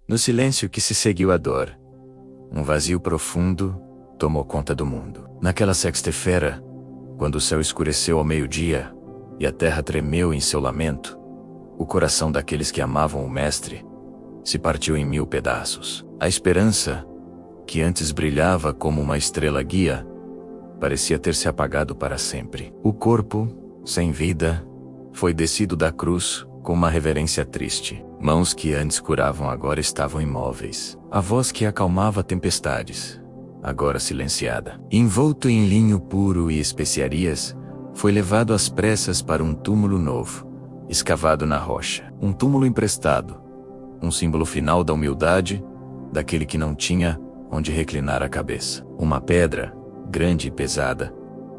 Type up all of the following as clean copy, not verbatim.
No silêncio que se seguiu à dor, um vazio profundo tomou conta do mundo. Naquela sexta-feira, quando o céu escureceu ao meio-dia e a terra tremeu em seu lamento, o coração daqueles que amavam o Mestre se partiu em 1000 pedaços. A esperança, que antes brilhava como uma estrela guia, parecia ter se apagado para sempre. O corpo, sem vida, foi descido da cruz com uma reverência triste. Mãos que antes curavam agora estavam imóveis. A voz que acalmava tempestades, agora silenciada. Envolto em linho puro e especiarias, foi levado às pressas para um túmulo novo, escavado na rocha. Um túmulo emprestado, um símbolo final da humildade, daquele que não tinha onde reclinar a cabeça. Uma pedra, grande e pesada,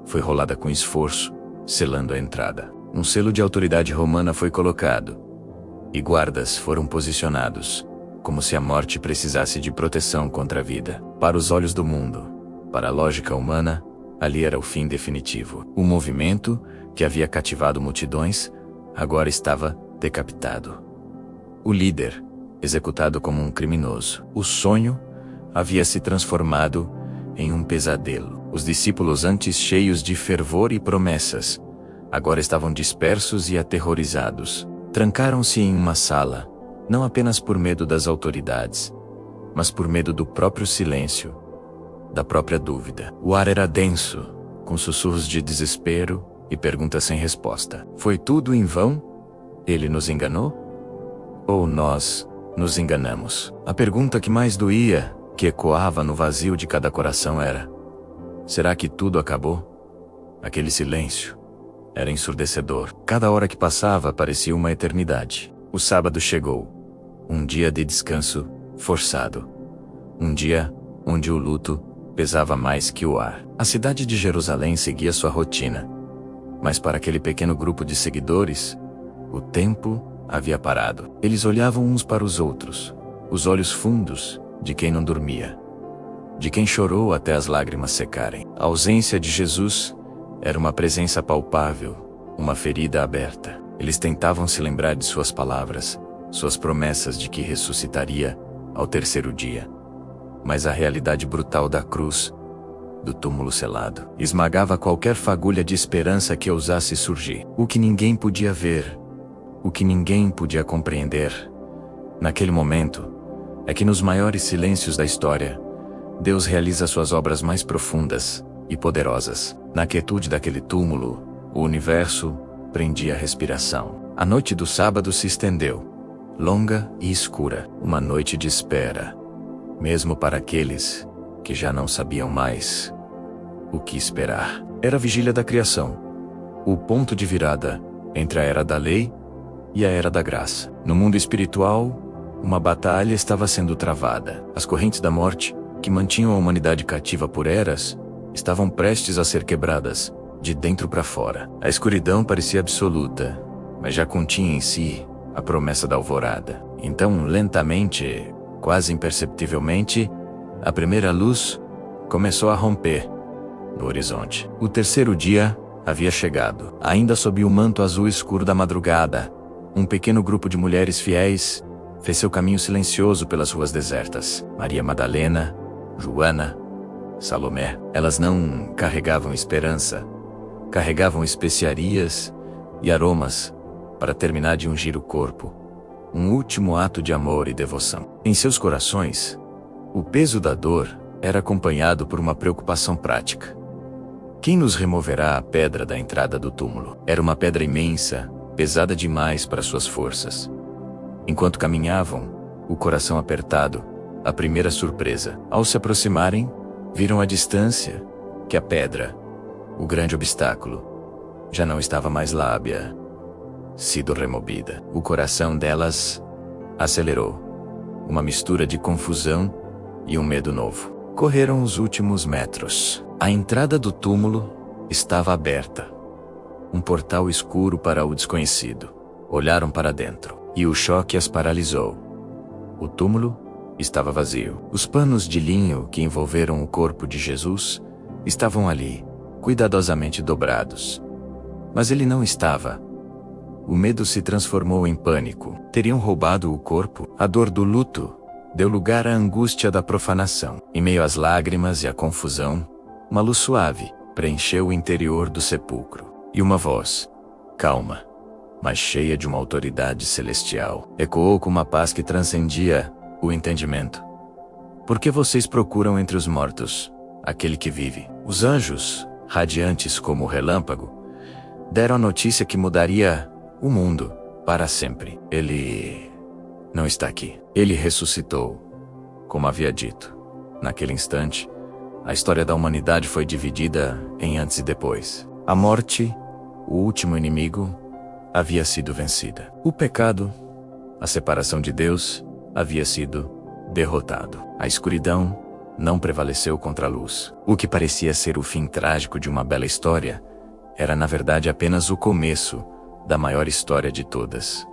foi rolada com esforço, selando a entrada. Um selo de autoridade romana foi colocado, e guardas foram posicionados, como se a morte precisasse de proteção contra a vida. Para os olhos do mundo, para a lógica humana, ali era o fim definitivo. O movimento, que havia cativado multidões, agora estava decapitado. O líder, executado como um criminoso. O sonho havia se transformado em um pesadelo. Os discípulos, antes cheios de fervor e promessas, agora estavam dispersos e aterrorizados. Trancaram-se em uma sala, não apenas por medo das autoridades, mas por medo do próprio silêncio, da própria dúvida. O ar era denso, com sussurros de desespero e perguntas sem resposta. Foi tudo em vão? Ele nos enganou? Ou nós nos enganamos? A pergunta que mais doía, que ecoava no vazio de cada coração era: será que tudo acabou? Aquele silêncio era ensurdecedor. Cada hora que passava parecia uma eternidade. O sábado chegou. Um dia de descanso forçado. Um dia onde o luto pesava mais que o ar. A cidade de Jerusalém seguia sua rotina. Mas para aquele pequeno grupo de seguidores, o tempo havia parado. Eles olhavam uns para os outros, os olhos fundos de quem não dormia, de quem chorou até as lágrimas secarem. A ausência de Jesus era uma presença palpável, uma ferida aberta. Eles tentavam se lembrar de suas palavras, suas promessas de que ressuscitaria ao terceiro dia. Mas a realidade brutal da cruz, do túmulo selado, esmagava qualquer fagulha de esperança que ousasse surgir. O que ninguém podia ver, o que ninguém podia compreender, naquele momento, é que nos maiores silêncios da história, Deus realiza suas obras mais profundas e poderosas. Na quietude daquele túmulo, o universo prendia a respiração. A noite do sábado se estendeu, longa e escura, uma noite de espera, mesmo para aqueles que já não sabiam mais o que esperar. Era a vigília da criação, o ponto de virada entre a era da lei e a era da graça. No mundo espiritual, uma batalha estava sendo travada. As correntes da morte, que mantinham a humanidade cativa por eras, estavam prestes a ser quebradas, de dentro para fora. A escuridão parecia absoluta, mas já continha em si a promessa da alvorada. Então, lentamente, quase imperceptivelmente, a primeira luz começou a romper no horizonte. O terceiro dia havia chegado. Ainda sob o manto azul escuro da madrugada, um pequeno grupo de mulheres fiéis fez seu caminho silencioso pelas ruas desertas. Maria Madalena, Joana, Salomé. Elas não carregavam esperança, carregavam especiarias e aromas para terminar de ungir o corpo, um último ato de amor e devoção. Em seus corações, o peso da dor era acompanhado por uma preocupação prática. Quem nos removerá a pedra da entrada do túmulo? Era uma pedra imensa, pesada demais para suas forças. Enquanto caminhavam, o coração apertado, a primeira surpresa. Ao se aproximarem, viram à distância que a pedra, o grande obstáculo, já não estava mais lá, havia sido removida. O coração delas acelerou. Uma mistura de confusão e um medo novo. Correram os últimos metros. A entrada do túmulo estava aberta. Um portal escuro para o desconhecido. Olharam para dentro, e o choque as paralisou. O túmulo estava vazio. Os panos de linho que envolveram o corpo de Jesus estavam ali, cuidadosamente dobrados. Mas ele não estava. O medo se transformou em pânico. Teriam roubado o corpo. A dor do luto deu lugar à angústia da profanação. Em meio às lágrimas e à confusão, uma luz suave preencheu o interior do sepulcro. E uma voz, calma, mas cheia de uma autoridade celestial, ecoou com uma paz que transcendia o entendimento. Por que vocês procuram entre os mortos aquele que vive? Os anjos, radiantes como o relâmpago, deram a notícia que mudaria o mundo para sempre. Ele não está aqui. Ele ressuscitou, como havia dito. Naquele instante, a história da humanidade foi dividida em antes e depois. A morte, o último inimigo, havia sido vencida. O pecado, a separação de Deus, havia sido derrotado. A escuridão não prevaleceu contra a luz. O que parecia ser o fim trágico de uma bela história era na verdade apenas o começo da maior história de todas.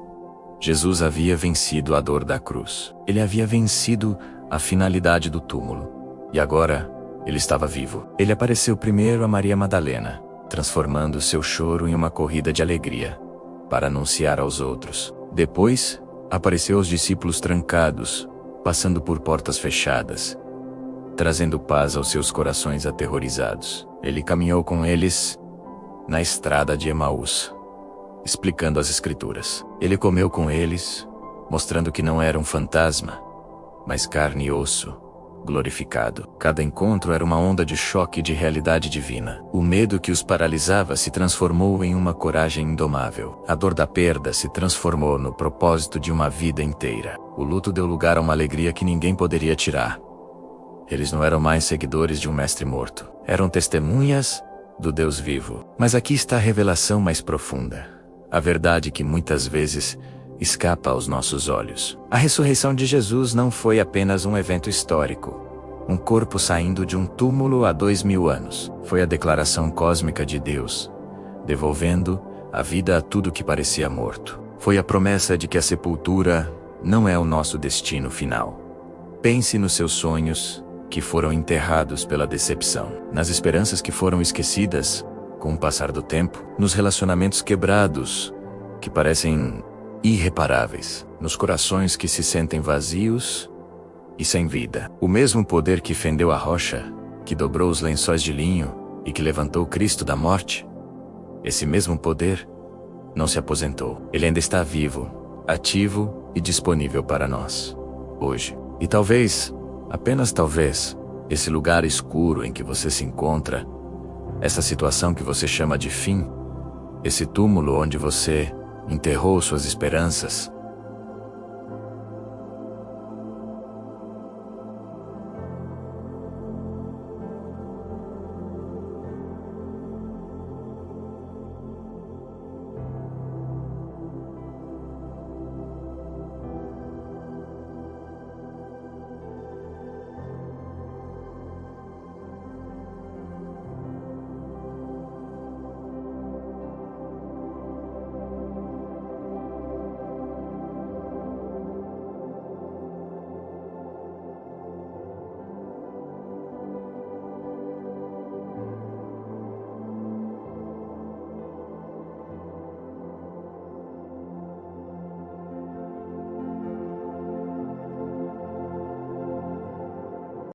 Jesus havia vencido a dor da cruz. Ele havia vencido a finalidade do túmulo. E agora, ele estava vivo. Ele apareceu primeiro a Maria Madalena, transformando seu choro em uma corrida de alegria, para anunciar aos outros. Depois, apareceu aos discípulos trancados, passando por portas fechadas, trazendo paz aos seus corações aterrorizados. Ele caminhou com eles na estrada de Emaús, explicando as Escrituras. Ele comeu com eles, mostrando que não era um fantasma, mas carne e osso, glorificado. Cada encontro era uma onda de choque de realidade divina. O medo que os paralisava se transformou em uma coragem indomável. A dor da perda se transformou no propósito de uma vida inteira. O luto deu lugar a uma alegria que ninguém poderia tirar. Eles não eram mais seguidores de um mestre morto. Eram testemunhas do Deus vivo. Mas aqui está a revelação mais profunda. A verdade que muitas vezes escapa aos nossos olhos. A ressurreição de Jesus não foi apenas um evento histórico, um corpo saindo de um túmulo há 2000 anos. Foi a declaração cósmica de Deus, devolvendo a vida a tudo que parecia morto. Foi a promessa de que a sepultura não é o nosso destino final. Pense nos seus sonhos, que foram enterrados pela decepção, nas esperanças que foram esquecidas com o passar do tempo, nos relacionamentos quebrados, que parecem irreparáveis, nos corações que se sentem vazios e sem vida. O mesmo poder que fendeu a rocha, que dobrou os lençóis de linho e que levantou Cristo da morte, esse mesmo poder não se aposentou. Ele ainda está vivo, ativo e disponível para nós, hoje. E talvez, apenas talvez, esse lugar escuro em que você se encontra, essa situação que você chama de fim, esse túmulo onde você enterrou suas esperanças,